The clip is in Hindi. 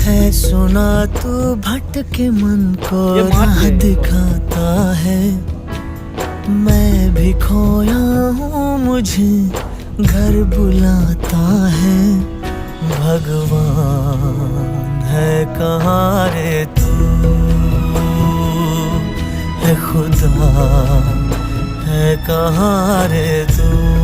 है सुना तू भटके मन को राह दिखाता है। मैं भी खोया हूँ मुझे घर बुलाता है। भगवान है कहाँ रे तू, है खुदा है कहाँ रे तू।